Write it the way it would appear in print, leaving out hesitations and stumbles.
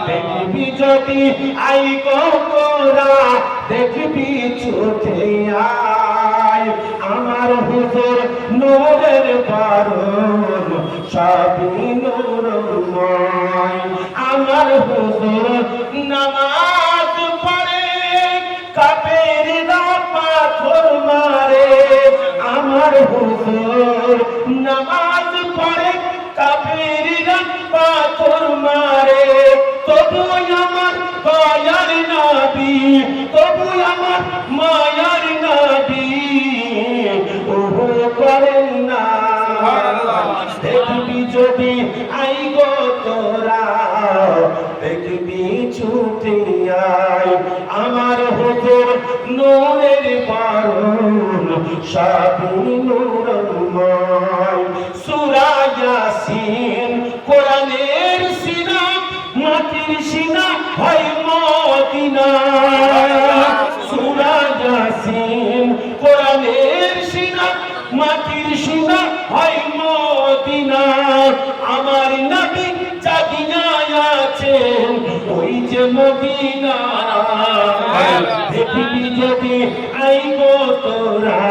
দেখবি যদি আই গোরা দেখবি চোখে আয় আমার হুজুর নূরের বারণ সবই নূরময় আমার হুজুর নামাজ পড়ে কাফেররা পাথর মারে আমার হুজুর নামাজ পড়ে কাফেররা পাথর মারে তবু আমার মায়ার নবী তবু আমার মায়ার নবী ওহো করেন না দেখবি যদি আই গো তোরা দেখবি ছুটে আয় আমার হুজুর নূরের বারণ সবই নূরময় সূরা ইয়াসিন কোরআনের সিনা মাটির সিনা হয় মদিনা সূরা ইয়াসিন কোরআনের সিনা মাটির সিনা হয় মদিনা আমার নবী জাগিয়া আছেন ওই যে মদিনা দেখবি যদি আইব তোরা